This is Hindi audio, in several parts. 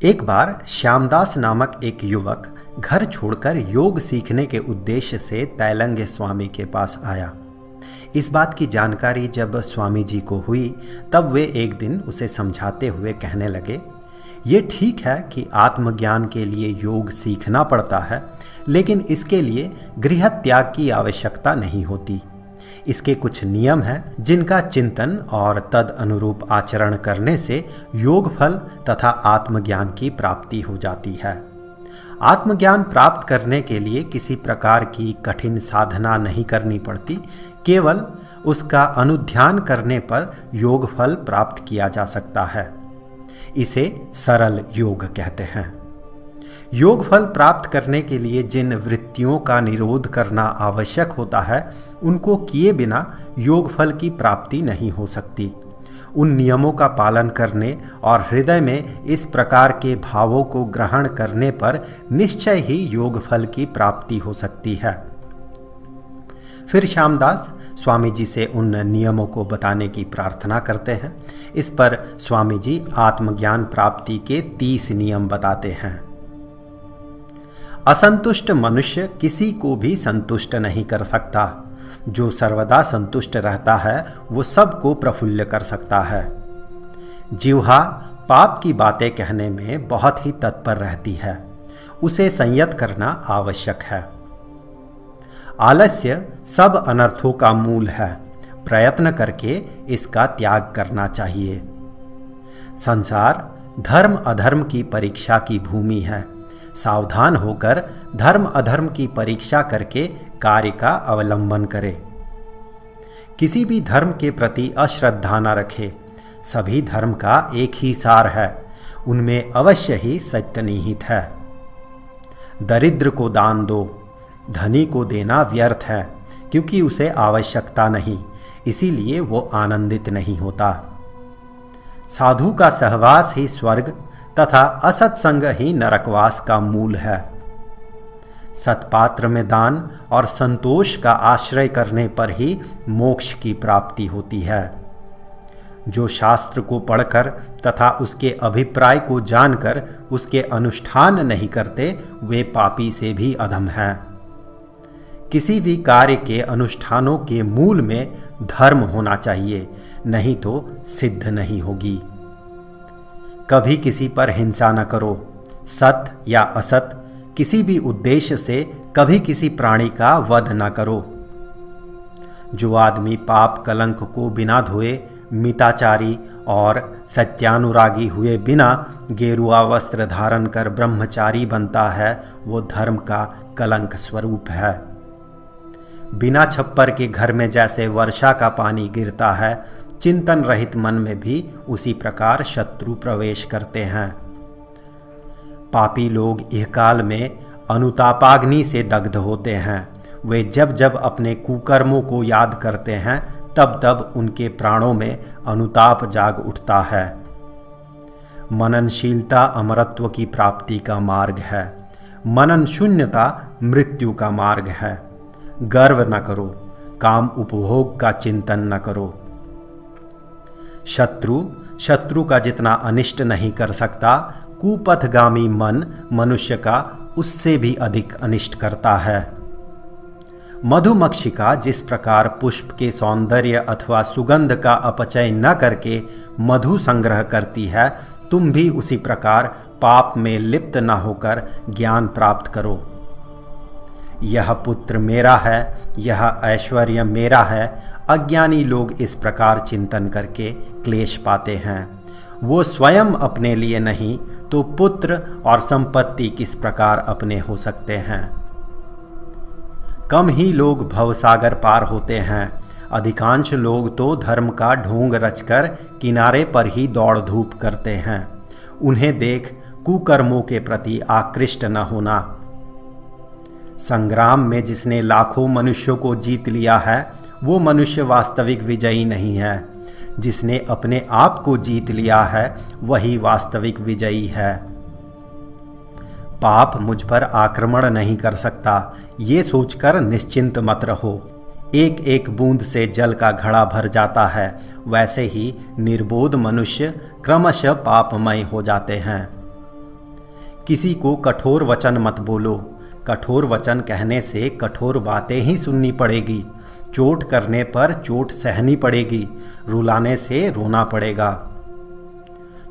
एक बार श्यामदास नामक एक युवक घर छोड़कर योग सीखने के उद्देश्य से तैलंग स्वामी के पास आया। इस बात की जानकारी जब स्वामी जी को हुई तब वे एक दिन उसे समझाते हुए कहने लगे, ये ठीक है कि आत्मज्ञान के लिए योग सीखना पड़ता है, लेकिन इसके लिए गृह त्याग की आवश्यकता नहीं होती। इसके कुछ नियम हैं जिनका चिंतन और तद अनुरूप आचरण करने से योग फल तथा आत्मज्ञान की प्राप्ति हो जाती है। आत्मज्ञान प्राप्त करने के लिए किसी प्रकार की कठिन साधना नहीं करनी पड़ती, केवल उसका अनुध्यान करने पर योग फल प्राप्त किया जा सकता है। इसे सरल योग कहते हैं। योग फल प्राप्त करने के लिए जिन वृत्तियों का निरोध करना आवश्यक होता है, उनको किए बिना योग फल की प्राप्ति नहीं हो सकती। उन नियमों का पालन करने और हृदय में इस प्रकार के भावों को ग्रहण करने पर निश्चय ही योग फल की प्राप्ति हो सकती है। फिर श्यामदास स्वामी जी से उन नियमों को बताने की प्रार्थना करते हैं। इस पर स्वामी जी आत्मज्ञान प्राप्ति के 30 नियम बताते हैं। असंतुष्ट मनुष्य किसी को भी संतुष्ट नहीं कर सकता। जो सर्वदा संतुष्ट रहता है वो सबको प्रफुल्ल कर सकता है। जिह्वा पाप की बातें कहने में बहुत ही तत्पर रहती है, उसे संयत करना आवश्यक है। आलस्य सब अनर्थों का मूल है, प्रयत्न करके इसका त्याग करना चाहिए। संसार धर्म अधर्म की परीक्षा की भूमि है। सावधान होकर धर्म अधर्म की परीक्षा करके कार्य का अवलंबन करे। किसी भी धर्म के प्रति अश्रद्धा न रखे। सभी धर्म का एक ही सार है, उनमें अवश्य ही सत्य निहित है। दरिद्र को दान दो, धनी को देना व्यर्थ है, क्योंकि उसे आवश्यकता नहीं, इसीलिए वो आनंदित नहीं होता। साधु का सहवास ही स्वर्ग तथा असत्संग ही नरकवास का मूल है। सत्पात्र में दान और संतोष का आश्रय करने पर ही मोक्ष की प्राप्ति होती है। जो शास्त्र को पढ़कर तथा उसके अभिप्राय को जानकर उसके अनुष्ठान नहीं करते, वे पापी से भी अधम हैं। किसी भी कार्य के अनुष्ठानों के मूल में धर्म होना चाहिए, नहीं तो सिद्ध नहीं होगी। कभी किसी पर हिंसा न करो। सत या असत किसी भी उद्देश्य से कभी किसी प्राणी का वध न करो। जो आदमी पाप कलंक को बिना धोए, मिताचारी और सत्यानुरागी हुए बिना गेरुआ वस्त्र धारण कर ब्रह्मचारी बनता है, वो धर्म का कलंक स्वरूप है। बिना छप्पर के घर में जैसे वर्षा का पानी गिरता है, चिंतन रहित मन में भी उसी प्रकार शत्रु प्रवेश करते हैं। पापी लोग इहकाल में अनुतापाग्नि से दग्ध होते हैं। वे जब जब अपने कुकर्मों को याद करते हैं, तब तब उनके प्राणों में अनुताप जाग उठता है। मननशीलता अमरत्व की प्राप्ति का मार्ग है। मनन शून्यता मृत्यु का मार्ग है। गर्व न करो, काम उपभोग का चिंतन न करो। शत्रु का जितना अनिष्ट नहीं कर सकता, कुपथगामी मन मनुष्य का उससे भी अधिक अनिष्ट करता है। मधुमक्षिका जिस प्रकार पुष्प के सौंदर्य अथवा सुगंध का अपचय न करके मधु संग्रह करती है, तुम भी उसी प्रकार पाप में लिप्त न होकर ज्ञान प्राप्त करो। यह पुत्र मेरा है, यह ऐश्वर्य मेरा है, अज्ञानी लोग इस प्रकार चिंतन करके क्लेश पाते हैं। वो स्वयं अपने लिए नहीं तो पुत्र और संपत्ति किस प्रकार अपने हो सकते हैं। कम ही लोग भवसागर पार होते हैं। अधिकांश लोग तो धर्म का ढोंग रचकर किनारे पर ही दौड़ धूप करते हैं। उन्हें देख कुकर्मों के प्रति आकृष्ट न होना। संग्राम में जिसने लाखों मनुष्यों को जीत लिया है, वो मनुष्य वास्तविक विजयी नहीं है। जिसने अपने आप को जीत लिया है, वही वास्तविक विजयी है। पाप मुझ पर आक्रमण नहीं कर सकता, ये सोचकर निश्चिंत मत रहो। एक एक बूंद से जल का घड़ा भर जाता है, वैसे ही निर्बोध मनुष्य क्रमशः पापमय हो जाते हैं। किसी को कठोर वचन मत बोलो। कठोर वचन कहने से कठोर बातें ही सुननी पड़ेगी। चोट करने पर चोट सहनी पड़ेगी। रुलाने से रोना पड़ेगा।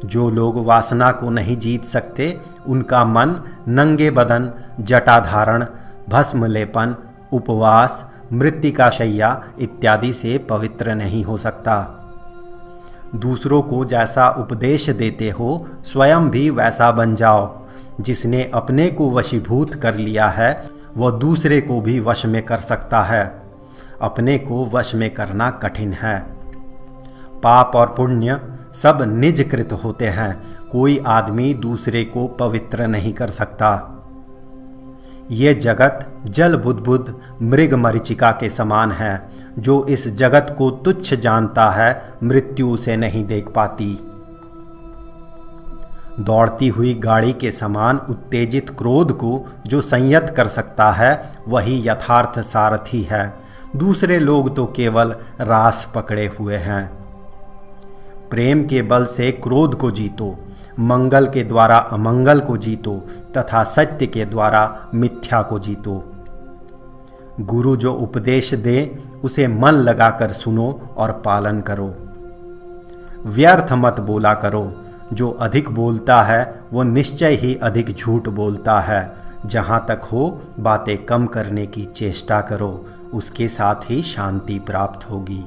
जो लोग वासना को नहीं जीत सकते, उनका मन नंगे बदन, जटाधारण, भस्म लेपन, उपवास, मृत्तिका शैया इत्यादि से पवित्र नहीं हो सकता। दूसरों को जैसा उपदेश देते हो, स्वयं भी वैसा बन जाओ। जिसने अपने को वशीभूत कर लिया है, वह दूसरे को भी वश में कर सकता है। अपने को वश में करना कठिन है। पाप और पुण्य सब निजकृत होते हैं। कोई आदमी दूसरे को पवित्र नहीं कर सकता। ये जगत जल बुदबुद मृग मरीचिका के समान है। जो इस जगत को तुच्छ जानता है, मृत्यु उसे नहीं देख पाती। दौड़ती हुई गाड़ी के समान उत्तेजित क्रोध को जो संयत कर सकता है, वही यथार्थ सारथी है। दूसरे लोग तो केवल रास पकड़े हुए हैं। प्रेम के बल से क्रोध को जीतो, मंगल के द्वारा अमंगल को जीतो तथा सत्य के द्वारा मिथ्या को जीतो। गुरु जो उपदेश दे, उसे मन लगाकर सुनो और पालन करो। व्यर्थ मत बोला करो। जो अधिक बोलता है, वो निश्चय ही अधिक झूठ बोलता है। जहाँ तक हो, बातें कम करने की चेष्टा करो। उसके साथ ही शांति प्राप्त होगी।